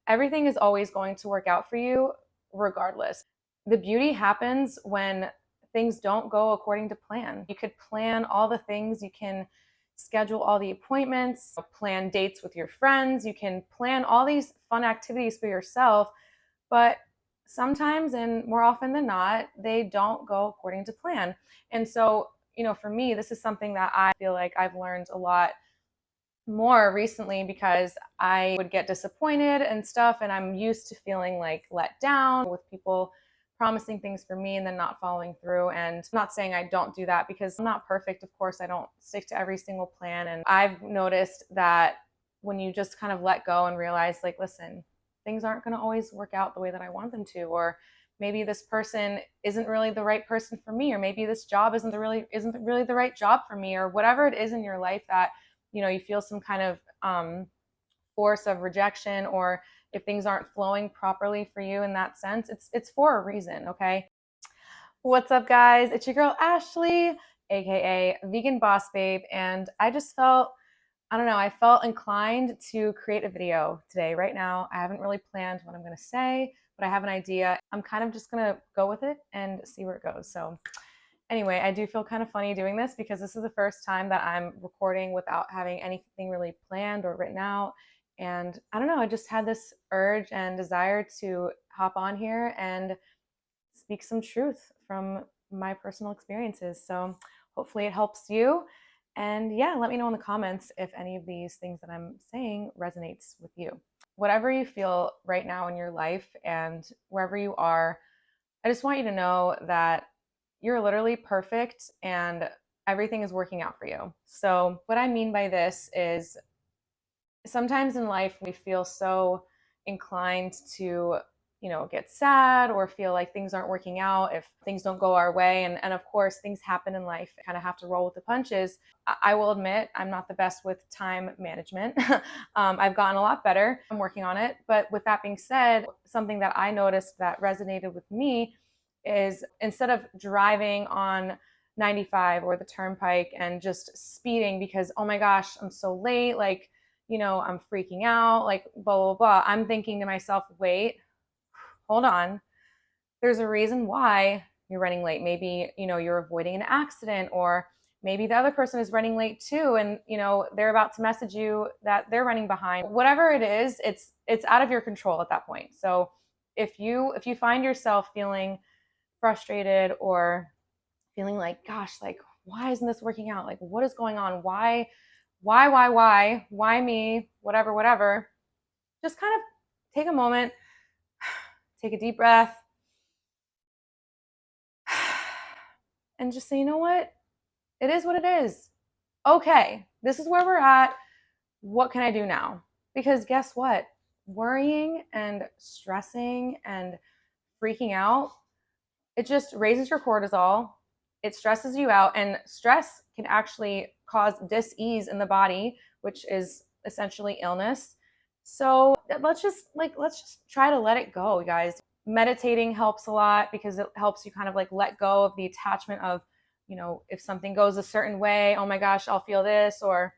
everything is always going to work out for you regardless. The beauty happens when things don't go according to plan. You could plan all the things, you can schedule all the appointments, plan dates with your friends, you can plan all these fun activities for yourself, but sometimes, and more often than not, they don't go according to plan. And so, for me, this is something that I feel like I've learned a lot more recently because I would get disappointed and stuff, and I'm used to feeling like let down with people promising things for me and then not following through. And I'm not saying I don't do that because I'm not perfect. Of course, I don't stick to every single plan. And I've noticed that when you just kind of let go and realize, like, listen, things aren't going to always work out the way that I want them to, or maybe this person isn't really the right person for me, or maybe this job isn't really the right job for me, or whatever it is in your life that you feel some kind of force of rejection, or if things aren't flowing properly for you in that sense, it's for a reason. Okay. What's up, guys? It's your girl Ashley, aka Vegan Boss Babe, and I just felt, I don't know, I felt inclined to create a video today. Right now, I haven't really planned what I'm going to say, but I have an idea. I'm kind of just going to go with it and see where it goes. So anyway, I do feel kind of funny doing this because this is the first time that I'm recording without having anything really planned or written out. And I don't know, I just had this urge and desire to hop on here and speak some truth from my personal experiences. So hopefully it helps you. And yeah, let me know in the comments if any of these things that I'm saying resonates with you. Whatever you feel right now in your life and wherever you are, I just want you to know that you're literally perfect and everything is working out for you. So, what I mean by this is sometimes in life we feel so inclined to, get sad or feel like things aren't working out if things don't go our way. And of course, things happen in life. You kind of have to roll with the punches. I will admit I'm not the best with time management. I've gotten a lot better. I'm working on it. But with that being said, something that I noticed that resonated with me is instead of driving on 95 or the turnpike and just speeding because, oh my gosh, I'm so late, like, I'm freaking out, like, blah, blah, blah. I'm thinking to myself, wait, hold on. There's a reason why you're running late. Maybe, you're avoiding an accident, or maybe the other person is running late too. And, they're about to message you that they're running behind. Whatever it is, it's out of your control at that point. So if you find yourself feeling frustrated or feeling like, gosh, like, why isn't this working out? Like, what is going on? Why me? Whatever. Just kind of take a moment, take a deep breath, and just say, you know what? It is what it is. Okay, this is where we're at. What can I do now? Because guess what? Worrying and stressing and freaking out, it just raises your cortisol. It stresses you out, and stress can actually cause dis-ease in the body, which is essentially illness. So let's just try to let it go, guys. Meditating helps a lot because it helps you kind of like let go of the attachment of, if something goes a certain way, oh my gosh, I'll feel this, or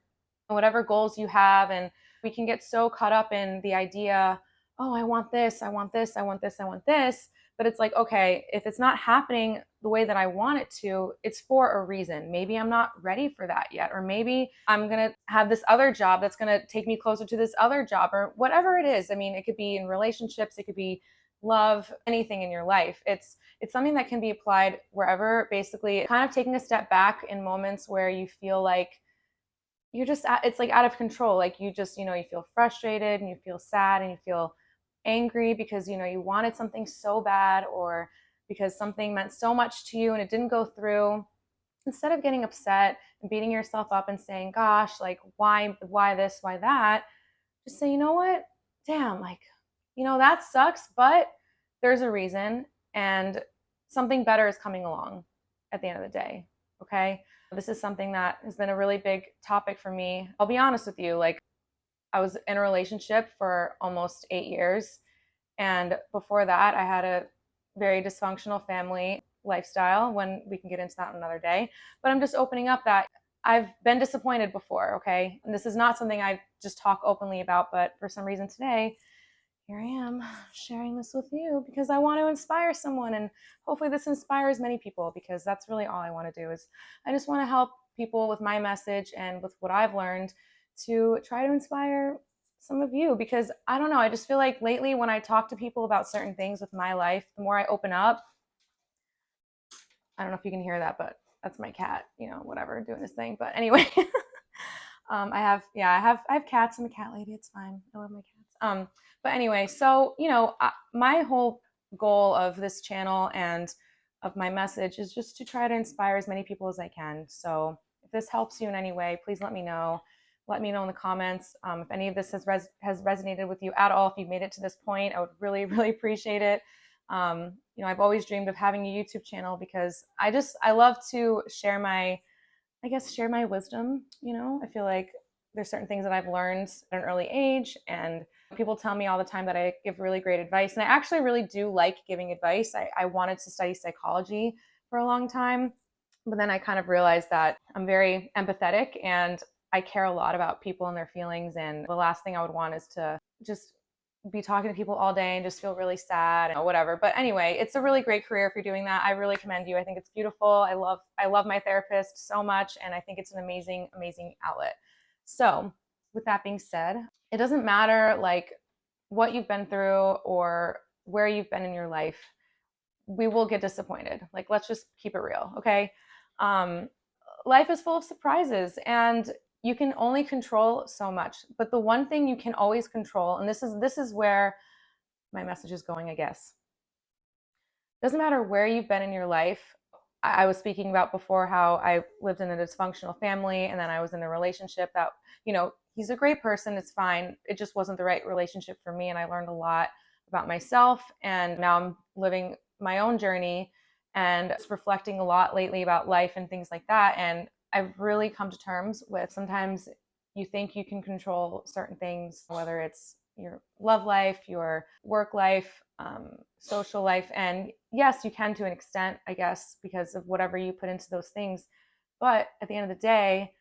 whatever goals you have. And we can get so caught up in the idea, oh, I want this, I want this, I want this, I want this. But it's like, okay, if it's not happening the way that I want it to, it's for a reason. Maybe I'm not ready for that yet. Or maybe I'm going to have this other job that's going to take me closer to this other job, or whatever it is. I mean, it could be in relationships, it could be love, anything in your life. It's something that can be applied wherever, basically kind of taking a step back in moments where you feel like you're just, it's like out of control. Like you just, you feel frustrated and you feel sad and you feel angry because, you wanted something so bad, or because something meant so much to you and it didn't go through. Instead of getting upset and beating yourself up and saying, gosh, like, why this, why that, just say, you know what? Damn, like, that sucks, but there's a reason, and something better is coming along at the end of the day. Okay. This is something that has been a really big topic for me. I'll be honest with you. Like, I was in a relationship for almost 8 years. And before that, I had a very dysfunctional family lifestyle. When we can get into that another day. But I'm just opening up that I've been disappointed before. Okay. And this is not something I just talk openly about, but for some reason today, here I am sharing this with you because I want to inspire someone, and hopefully this inspires many people, because that's really all I want to do. Is I just want to help people with my message and with what I've learned to try to inspire some of you, because I don't know, I just feel like lately when I talk to people about certain things with my life, the more I open up. I don't know if you can hear that, but that's my cat, whatever, doing this thing. But anyway, I have cats. I'm a cat lady. It's fine. I love my cats. But anyway, so my whole goal of this channel and of my message is just to try to inspire as many people as I can. So if this helps you in any way, please let me know. Let me know in the comments if any of this has resonated with you at all. If you've made it to this point, I would really, really appreciate it. I've always dreamed of having a YouTube channel because I love to share my wisdom. I feel like there's certain things that I've learned at an early age, and people tell me all the time that I give really great advice. And I actually really do like giving advice. I wanted to study psychology for a long time, but then I kind of realized that I'm very empathetic and I care a lot about people and their feelings. And the last thing I would want is to just be talking to people all day and just feel really sad and whatever. But anyway, it's a really great career if you're doing that. I really commend you. I think it's beautiful. I love my therapist so much, and I think it's an amazing, amazing outlet. So with that being said, it doesn't matter like what you've been through or where you've been in your life. We will get disappointed. Like, let's just keep it real. Okay. Life is full of surprises, and you can only control so much. But the one thing you can always control, and this is where my message is going, I guess. Doesn't matter where you've been in your life. I was speaking about before how I lived in a dysfunctional family, and then I was in a relationship that, he's a great person, it's fine. It just wasn't the right relationship for me, and I learned a lot about myself, and now I'm living my own journey and just reflecting a lot lately about life and things like that. And I've really come to terms with, sometimes you think you can control certain things, whether it's your love life, your work life, social life. And yes, you can to an extent, I guess, because of whatever you put into those things. But at the end of the day,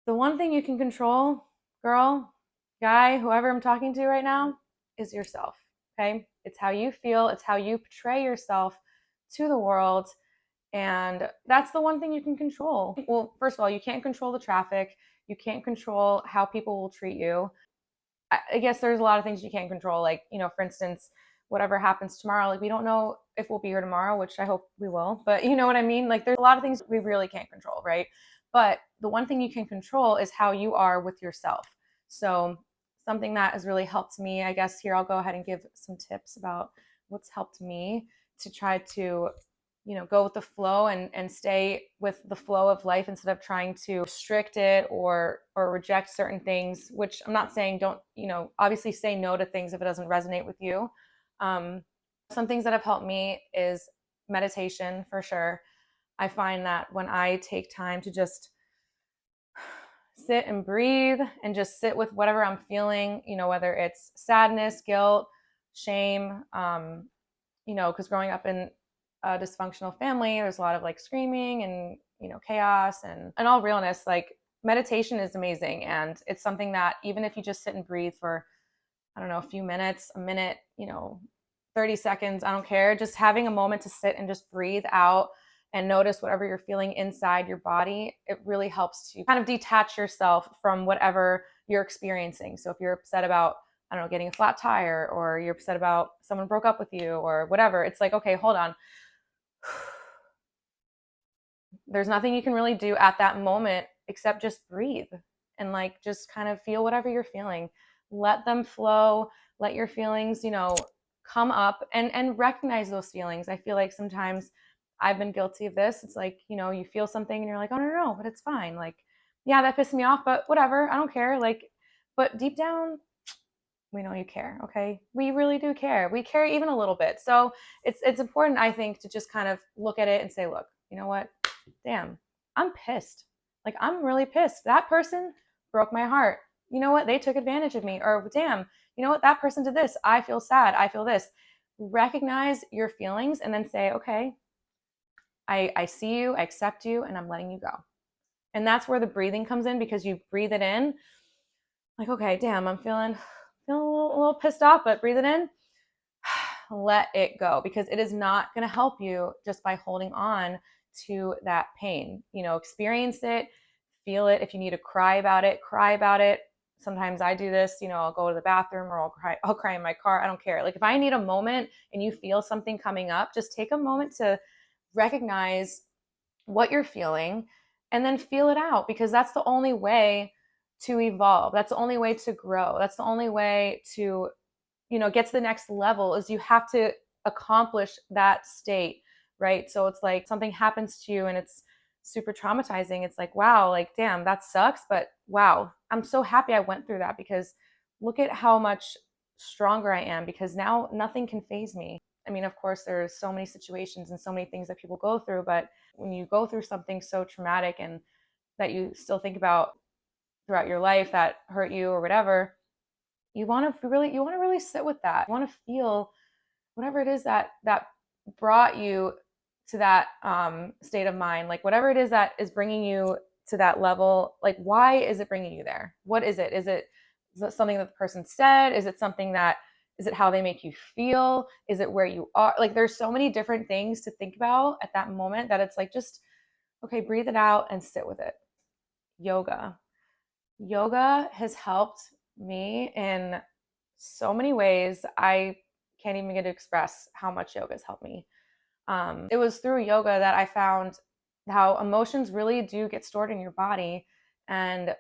the one thing you can control, girl, guy, whoever I'm talking to right now, is yourself. Okay? It's how you feel, it's how you portray yourself to the world. And that's the one thing you can control. Well, first of all, you can't control the traffic. You can't control how people will treat you. I guess there's a lot of things you can't control. Like, for instance, whatever happens tomorrow, like we don't know if we'll be here tomorrow, which I hope we will, but you know what I mean? Like there's a lot of things we really can't control, right? But the one thing you can control is how you are with yourself. So something that has really helped me, I guess here I'll go ahead and give some tips about what's helped me to try to go with the flow and stay with the flow of life instead of trying to restrict it or reject certain things, which I'm not saying don't, obviously say no to things if it doesn't resonate with you. Some things that have helped me is meditation, for sure. I find that when I take time to just sit and breathe and just sit with whatever I'm feeling, whether it's sadness, guilt, shame, because growing up in a dysfunctional family, there's a lot of like screaming and chaos, and in all realness, like meditation is amazing. And it's something that even if you just sit and breathe for, I don't know, a few minutes, a minute, 30 seconds, I don't care, just having a moment to sit and just breathe out and notice whatever you're feeling inside your body, it really helps to kind of detach yourself from whatever you're experiencing. So if you're upset about, I don't know, getting a flat tire, or you're upset about someone broke up with you or whatever, it's like, okay, hold on. There's nothing you can really do at that moment except just breathe and like just kind of feel whatever you're feeling. Let them flow. Let your feelings, come up and recognize those feelings. I feel like sometimes I've been guilty of this. It's like, you feel something and you're like, oh no, but it's fine. Like, yeah, that pissed me off, but whatever. I don't care. Like, but deep down, we know you care. Okay. We really do care. We care even a little bit. So it's important, I think, to just kind of look at it and say, look, you know what? Damn, I'm pissed. Like, I'm really pissed. That person broke my heart. You know what? They took advantage of me. Or damn, you know what? That person did this. I feel sad. I feel this. Recognize your feelings and then say, okay, I see you, I accept you, and I'm letting you go. And that's where the breathing comes in, because you breathe it in. Like, okay, damn, I'm feeling feeling a little pissed off, but breathe it in, let it go, because it is not going to help you just by holding on to that pain. Experience it, feel it. If you need to cry about it, cry about it. Sometimes I do this, I'll go to the bathroom or I'll cry in my car. I don't care. Like if I need a moment and you feel something coming up, just take a moment to recognize what you're feeling and then feel it out, because that's the only way to evolve. That's the only way to grow. That's the only way to, get to the next level, is you have to accomplish that state, right? So it's like something happens to you and it's super traumatizing. It's like, wow, like, damn, that sucks. But wow, I'm so happy I went through that, because look at how much stronger I am, because now nothing can faze me. I mean, of course, there's so many situations and so many things that people go through, but when you go through something so traumatic and that you still think about throughout your life that hurt you or whatever, you want to really sit with that. You want to feel whatever it is that brought you to that state of mind, like whatever it is that is bringing you to that level. Like, why is it bringing you there? What is it? Is it something that the person said? Is it how they make you feel? Is it where you are? Like, there's so many different things to think about at that moment that it's like, just, okay, breathe it out and sit with it. Yoga has helped me in so many ways. I can't even get to express how much yoga has helped me. It was through yoga that I found how emotions really do get stored in your body. And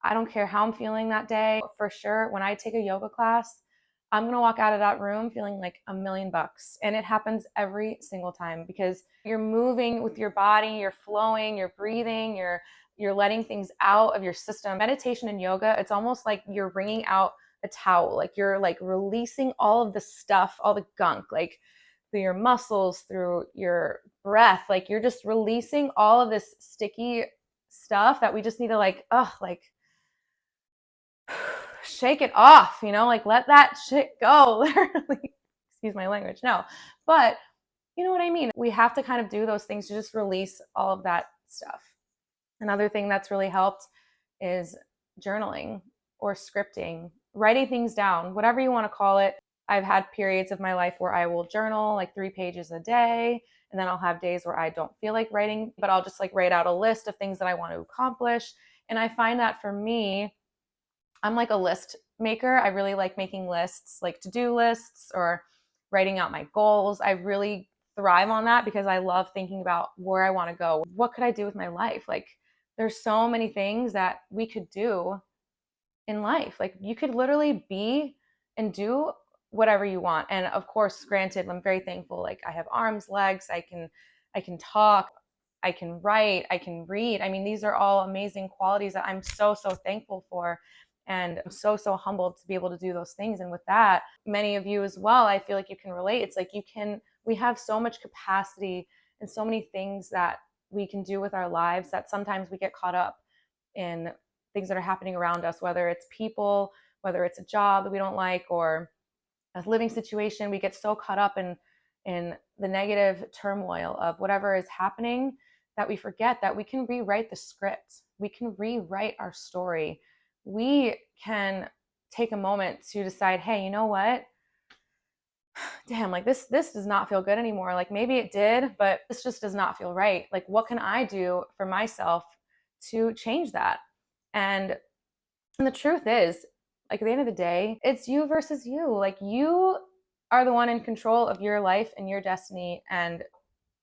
I don't care how I'm feeling that day. For sure, when I take a yoga class, I'm going to walk out of that room feeling like $1,000,000. And it happens every single time, because you're moving with your body, you're flowing, you're breathing, you're letting things out of your system. Meditation and yoga, it's almost like you're wringing out a towel. Like you're like releasing all of the stuff, all the gunk, like through your muscles, through your breath. Like you're just releasing all of this sticky stuff that we just need to like shake it off, like let that shit go, literally. Excuse my language. No, but you know what I mean? We have to kind of do those things to just release all of that stuff. Another thing that's really helped is journaling or scripting, writing things down, whatever you want to call it. I've had periods of my life where I will journal like 3 pages a day, and then I'll have days where I don't feel like writing, but I'll just like write out a list of things that I want to accomplish. And I find that for me, I'm like a list maker. I really like making lists, like to-do lists or writing out my goals. I really thrive on that because I love thinking about where I want to go. What could I do with my life? Like there's so many things that we could do in life. Like you could literally be and do whatever you want. And of course, granted, I'm very thankful. Like I have arms, legs, I can talk, I can write, I can read. I mean, these are all amazing qualities that I'm so, so thankful for. And I'm so, so humbled to be able to do those things. And with that, many of you as well, I feel like you can relate. It's like we have so much capacity and so many things that we can do with our lives that sometimes we get caught up in things that are happening around us, whether it's people, whether it's a job that we don't like, or a living situation. We get so caught up in the negative turmoil of whatever is happening that we forget that we can rewrite the script. We can rewrite our story. We can take a moment to decide, hey, you know what? Damn, like this does not feel good anymore. Like maybe it did, but this just does not feel right. Like what can I do for myself to change that? And the truth is, like at the end of the day, it's you versus you. Like you are the one in control of your life and your destiny. And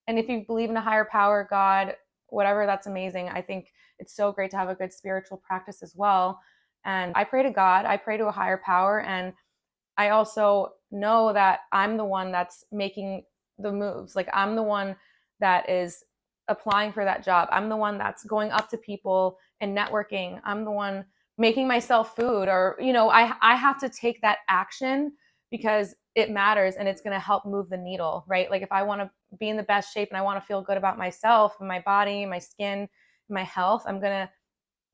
if you believe in a higher power, God, whatever, that's amazing. I think it's so great to have a good spiritual practice as well. And I pray to God, I pray to a higher power. And I also know that I'm the one that's making the moves. Like I'm the one that is applying for that job. I'm the one that's going up to people and networking. I'm the one making myself food, or, I have to take that action because it matters and it's going to help move the needle, right? Like if I want to be in the best shape and I want to feel good about myself and my body, my skin, my health, I'm going to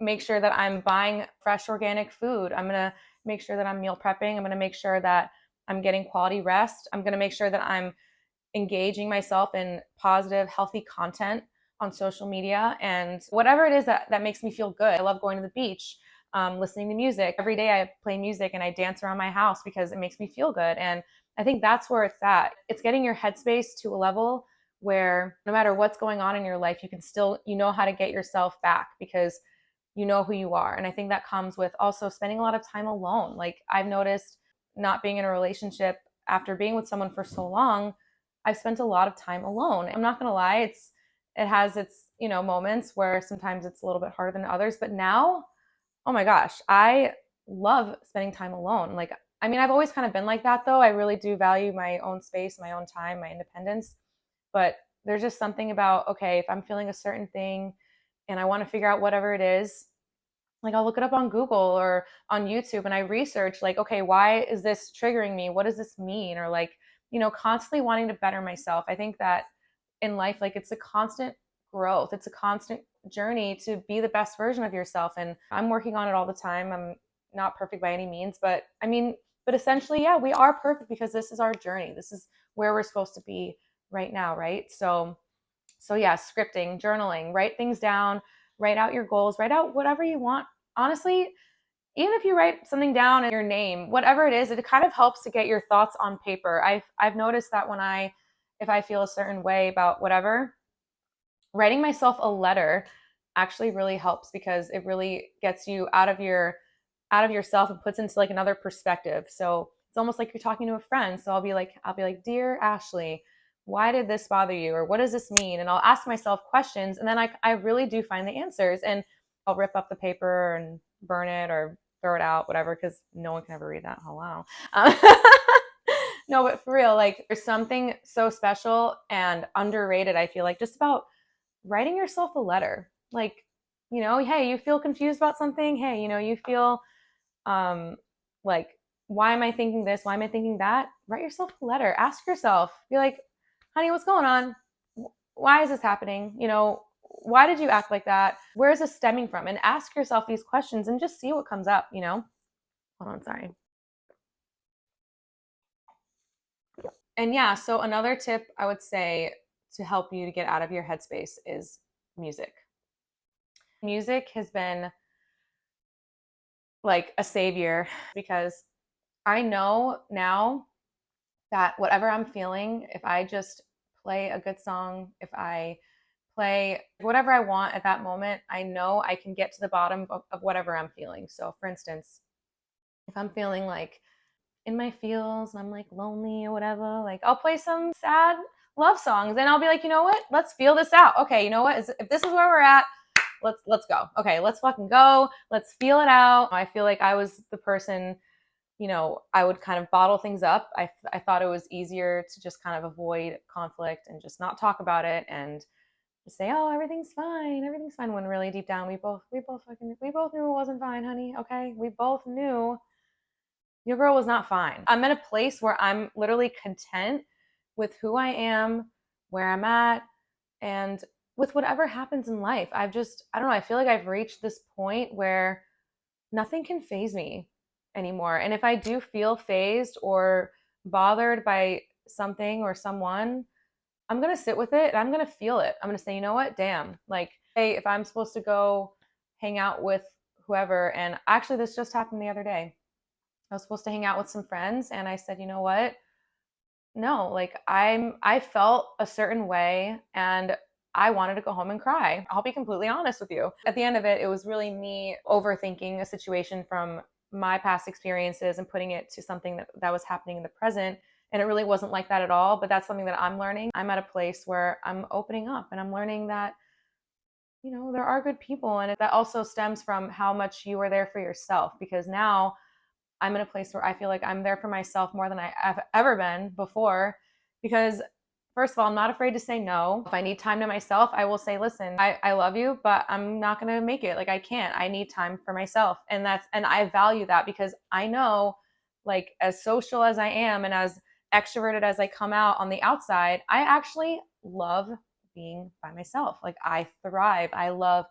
make sure that I'm buying fresh organic food. I'm going to make sure that I'm meal prepping. I'm going to make sure that I'm getting quality rest. I'm going to make sure that I'm engaging myself in positive, healthy content on social media and whatever it is that makes me feel good. I love going to the beach. listening to music. Every day I play music and I dance around my house because it makes me feel good. And I think that's where it's at. It's getting your headspace to a level where no matter what's going on in your life, you can still, you know how to get yourself back because you know who you are. And I think that comes with also spending a lot of time alone. Like I've noticed not being in a relationship after being with someone for so long, I've spent a lot of time alone. I'm not going to lie, it has its, moments where sometimes it's a little bit harder than others, but now, oh my gosh, I love spending time alone. Like, I mean, I've always kind of been like that though. I really do value my own space, my own time, my independence. But there's just something about, okay, if I'm feeling a certain thing and I want to figure out whatever it is, like I'll look it up on Google or on YouTube and I research like, okay, why is this triggering me? What does this mean? Or like, constantly wanting to better myself. I think that in life, like it's a constant growth. It's a constant journey to be the best version of yourself. And I'm working on it all the time. I'm not perfect by any means, but I mean, but essentially, yeah, we are perfect because this is our journey. This is where we're supposed to be right now, right? So yeah, scripting, journaling, write things down, write out your goals, write out whatever you want. Honestly, even if you write something down in your name, whatever it is, it kind of helps to get your thoughts on paper. I've noticed that if I feel a certain way about whatever, writing myself a letter actually really helps because it really gets you out of yourself and puts into like another perspective. So it's almost like you're talking to a friend. So I'll be like, dear Ashley, why did this bother you? Or what does this mean? And I'll ask myself questions and then I really do find the answers and I'll rip up the paper and burn it or throw it out, whatever, because no one can ever read that. Hello. No, but for real, like there's something so special and underrated, I feel like, just about writing yourself a letter. Like, hey, you feel confused about something. Hey, you feel like, why am I thinking this? Why am I thinking that? Write yourself a letter. Ask yourself, be like, honey, what's going on? Why is this happening? Why did you act like that? Where is this stemming from? And ask yourself these questions and just see what comes up. Hold on, sorry. And yeah, so another tip I would say to help you to get out of your headspace is music. Music has been like a savior because I know now that whatever I'm feeling, if I just play a good song, if I play whatever I want at that moment, I know I can get to the bottom of whatever I'm feeling. So, for instance, if I'm feeling like in my feels and I'm like lonely or whatever, like I'll play some sad love songs and I'll be like, you know what? Let's feel this out. Okay, you know what? If this is where we're at, let's go. Okay, let's fucking go. Let's feel it out. I feel like I was the person, I would kind of bottle things up. I thought it was easier to just kind of avoid conflict and just not talk about it and just say, oh, everything's fine, when really deep down we both knew it wasn't fine, honey. Okay, we both knew your girl was not fine. I'm at a place where I'm literally content with who I am, where I'm at, and with whatever happens in life. I don't know, I feel like I've reached this point where nothing can faze me anymore. And if I do feel fazed or bothered by something or someone, I'm going to sit with it and I'm going to feel it. I'm going to say, you know what? Damn. Like, hey, if I'm supposed to go hang out with whoever, and actually this just happened the other day. I was supposed to hang out with some friends and I said, you know what? No, like I felt a certain way and I wanted to go home and cry. I'll be completely honest with you. At the end of it, it was really me overthinking a situation from my past experiences and putting it to something that was happening in the present. And it really wasn't like that at all. But that's something that I'm learning. I'm at a place where I'm opening up and I'm learning that, there are good people. And that also stems from how much you are there for yourself. Because now I'm in a place where I feel like I'm there for myself more than I've ever been before. Because first of all, I'm not afraid to say no. If I need time to myself, I will say, listen, I love you, but I'm not going to make it. Like I can't. I need time for myself. And I value that because I know, like, as social as I am and as extroverted as I come out on the outside, I actually love being by myself. Like I thrive. I love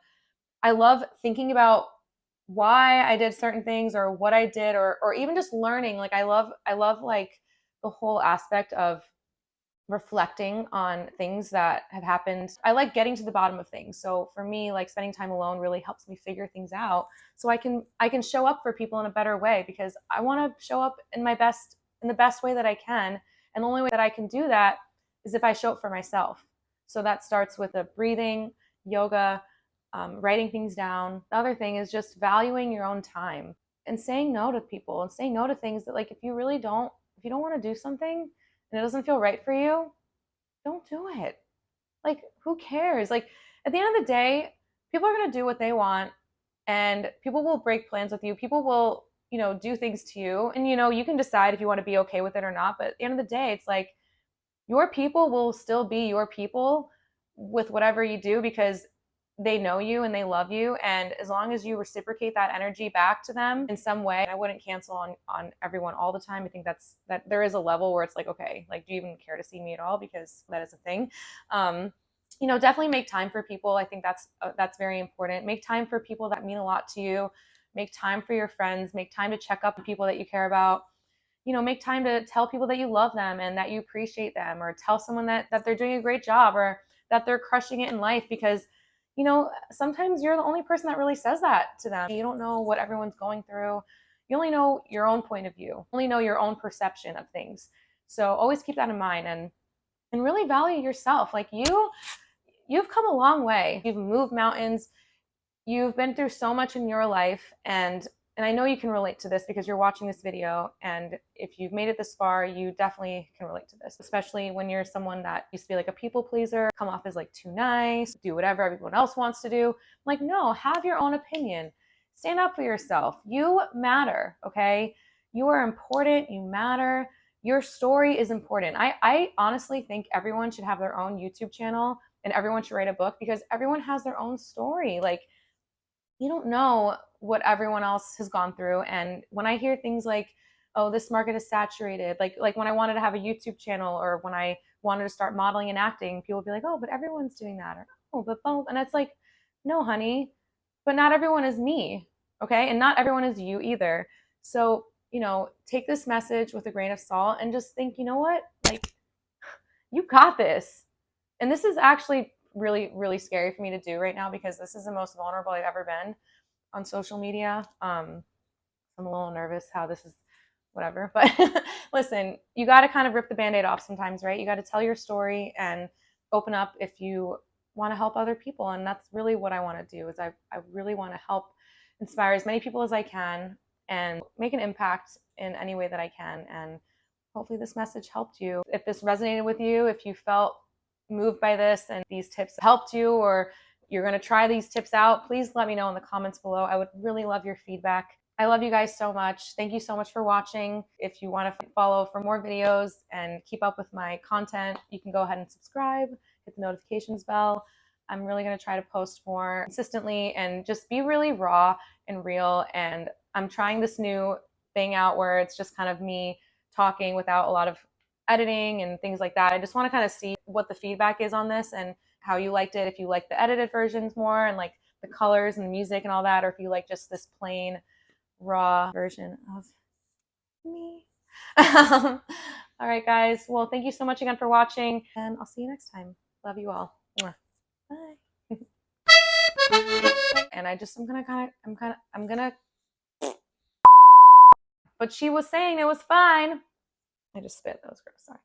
thinking about why I did certain things or what I did or even just learning. Like I love like the whole aspect of reflecting on things that have happened. I like getting to the bottom of things. So for me, like spending time alone really helps me figure things out so I can show up for people in a better way, because I want to show up in the best way that I can. And the only way that I can do that is if I show up for myself. So that starts with the breathing, yoga, writing things down. The other thing is just valuing your own time and saying no to people and saying no to things that, like, if you don't want to do something and it doesn't feel right for you, don't do it. Like, who cares? Like, at the end of the day, people are going to do what they want, and people will break plans with you. People will, do things to you. And, you can decide if you want to be okay with it or not. But at the end of the day, it's like your people will still be your people with whatever you do, because they know you and they love you. And as long as you reciprocate that energy back to them in some way, I wouldn't cancel on everyone all the time. I think that there is a level where it's like, okay, like, do you even care to see me at all? Because that is a thing. Definitely make time for people. I think that's very important. Make time for people that mean a lot to you. Make time for your friends. Make time to check up on people that you care about. Make time to tell people that you love them and that you appreciate them, or tell someone that they're doing a great job, or that they're crushing it in life, because sometimes you're the only person that really says that to them. You don't know what everyone's going through. You only know your own point of view, only know your own perception of things. So always keep that in mind, and really value yourself. Like, you've come a long way. You've moved mountains. You've been through so much in your life, and I know you can relate to this because you're watching this video, and if you've made it this far, you definitely can relate to this, especially when you're someone that used to be like a people pleaser, come off as like too nice, do whatever everyone else wants to do. Like, no, have your own opinion. Stand up for yourself. You matter, okay? You are important. You matter. Your story is important. I honestly think everyone should have their own YouTube channel, and everyone should write a book, because everyone has their own story. Like, you don't know what everyone else has gone through. And when I hear things like, oh, this market is saturated, like when I wanted to have a YouTube channel, or when I wanted to start modeling and acting, people would be like, oh, but everyone's doing that, or oh, but both. And it's like, no, honey, but not everyone is me, okay? And not everyone is you either. So, take this message with a grain of salt and just think, you know what? Like, you got this. And this is actually really, really scary for me to do right now, because this is the most vulnerable I've ever been on social media. I'm a little nervous how this is, whatever. But listen, you got to kind of rip the Band-Aid off sometimes, right? You got to tell your story and open up if you want to help other people. And that's really what I want to do, is I really want to help inspire as many people as I can and make an impact in any way that I can. And hopefully this message helped you. If this resonated with you, if you felt moved by this and these tips helped you, or you're going to try these tips out, please let me know in the comments below. I would really love your feedback. I love you guys so much. Thank you so much for watching. If you want to follow for more videos and keep up with my content, you can go ahead and subscribe, hit the notifications bell. I'm really going to try to post more consistently and just be really raw and real. And I'm trying this new thing out where it's just kind of me talking without a lot of editing and things like that. I just want to kind of see what the feedback is on this and how you liked it. If you like the edited versions more and like the colors and the music and all that, or if you like just this plain raw version of me. All right, guys. Well, thank you so much again for watching, and I'll see you next time. Love you all. Bye. And I'm gonna, but she was saying it was fine. I just spit. That was gross. Sorry.